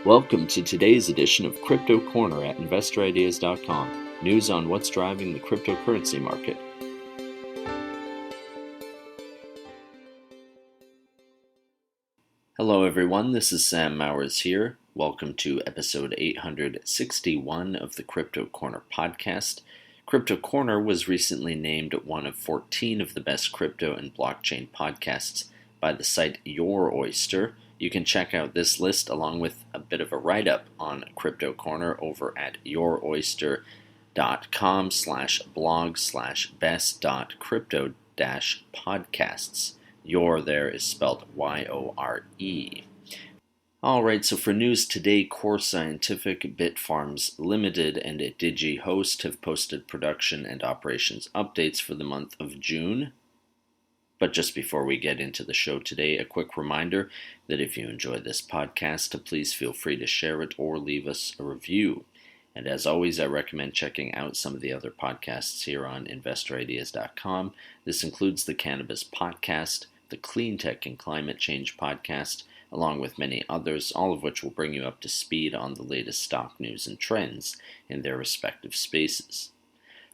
Welcome to today's edition of Crypto Corner at InvestorIdeas.com. News on what's driving the cryptocurrency market. Hello everyone, this is Sam Mowers here. Welcome to episode 861 of the Crypto Corner podcast. Crypto Corner was recently named one of 14 of the best crypto and blockchain podcasts by the site Your Oyster. You can check out this list along with a bit of a write-up on Crypto Corner over at youroyster.com/blog/best.crypto-podcasts. Your there is spelled Y-O-R-E. Alright, so for news today, CORZ Scientific, Bitfarms Limited, and DGHI have posted production and operations updates for the month of June. But just before we get into the show today, a quick reminder that if you enjoy this podcast, please feel free to share it or leave us a review. And as always, I recommend checking out some of the other podcasts here on InvestorIdeas.com. This includes the Cannabis Podcast, the Clean Tech and Climate Change Podcast, along with many others, all of which will bring you up to speed on the latest stock news and trends in their respective spaces.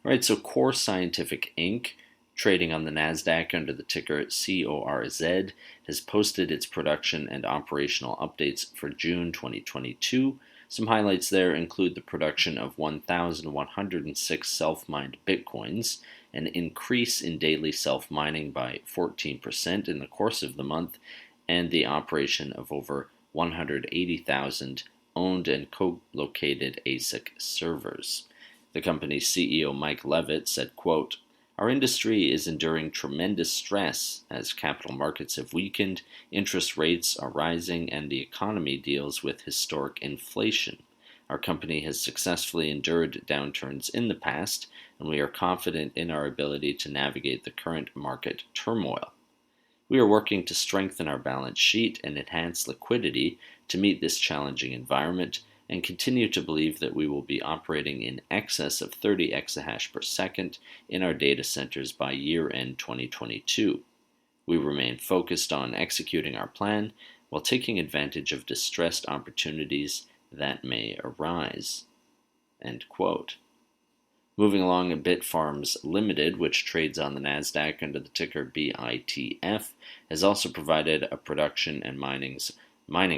Alright, so CORZ Scientific Inc., trading on the Nasdaq under the ticker CORZ, has posted its production and operational updates for June 2022. Some highlights there include the production of 1,106 self-mined Bitcoins, an increase in daily self-mining by 14% in the course of the month, and the operation of over 180,000 owned and co-located ASIC servers. The company's CEO Mike Levitt said, quote, "Our industry is enduring tremendous stress as capital markets have weakened, interest rates are rising, and the economy deals with historic inflation. Our company has successfully endured downturns in the past, and we are confident in our ability to navigate the current market turmoil. We are working to strengthen our balance sheet and enhance liquidity to meet this challenging environment, and continue to believe that we will be operating in excess of 30 exahash per second in our data centers by year-end 2022. We remain focused on executing our plan while taking advantage of distressed opportunities that may arise." End quote. Moving along, Bitfarms Limited, which trades on the Nasdaq under the ticker BITF, has also provided a production and mining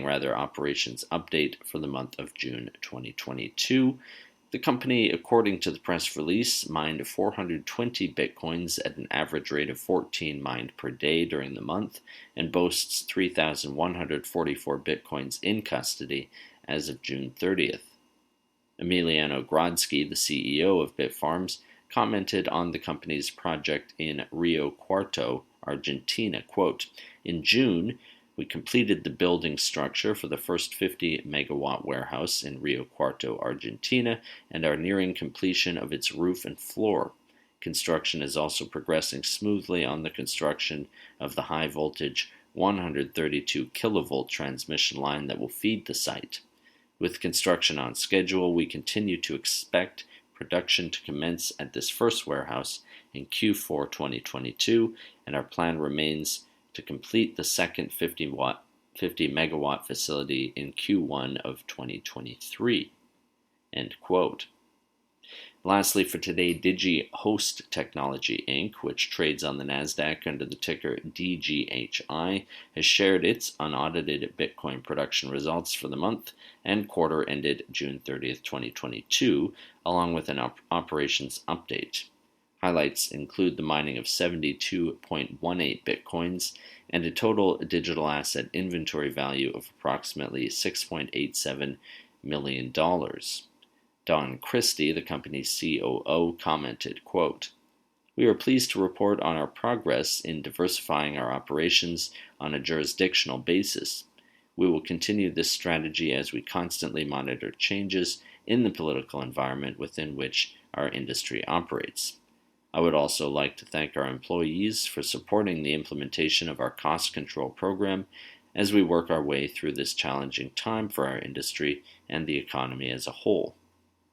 operations update for the month of June 2022. The company, according to the press release, mined 420 Bitcoins at an average rate of 14 mined per day during the month, and boasts 3,144 Bitcoins in custody as of June 30th. Emiliano Grodzki, the CEO of Bitfarms, commented on the company's project in Rio Cuarto, Argentina. Quote, "In June, we completed the building structure for the first 50-megawatt warehouse in Rio Cuarto, Argentina, and are nearing completion of its roof and floor. Construction is also progressing smoothly on the construction of the high-voltage 132 kilovolt transmission line that will feed the site. With construction on schedule, we continue to expect production to commence at this first warehouse in Q4 2022, and our plan remains to complete the second 50-megawatt facility in Q1 of 2023. End quote. Lastly for today, DigiHost Technology Inc., which trades on the Nasdaq under the ticker DGHI, has shared its unaudited Bitcoin production results for the month and quarter ended June 30th, 2022, along with an operations update. Highlights include the mining of 72.18 Bitcoins and a total digital asset inventory value of approximately $6.87 million. Don Christie, the company's COO, commented, quote, "We are pleased to report on our progress in diversifying our operations on a jurisdictional basis. We will continue this strategy as we constantly monitor changes in the political environment within which our industry operates. I would also like to thank our employees for supporting the implementation of our cost control program as we work our way through this challenging time for our industry and the economy as a whole.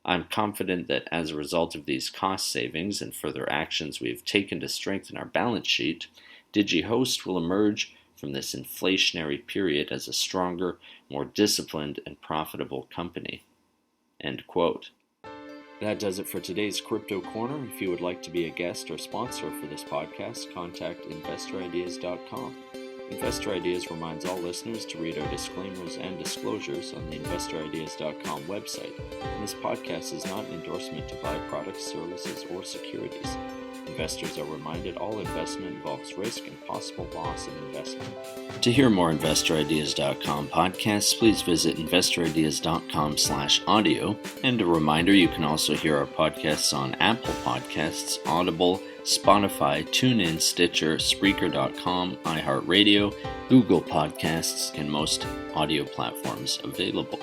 I'm confident that as a result of these cost savings and further actions we have taken to strengthen our balance sheet, DigiHost will emerge from this inflationary period as a stronger, more disciplined, and profitable company." End quote. That does it for today's Crypto Corner. If you would like to be a guest or sponsor for this podcast, contact InvestorIdeas.com. Investor Ideas reminds all listeners to read our disclaimers and disclosures on the InvestorIdeas.com website. And this podcast is not an endorsement to buy products, services, or securities. Investors are reminded all investment involves risk and possible loss in investment. To hear more InvestorIdeas.com podcasts, please visit InvestorIdeas.com/audio. And a reminder, you can also hear our podcasts on Apple Podcasts, Audible, Spotify, TuneIn, Stitcher, Spreaker.com, iHeartRadio, Google Podcasts, and most audio platforms available.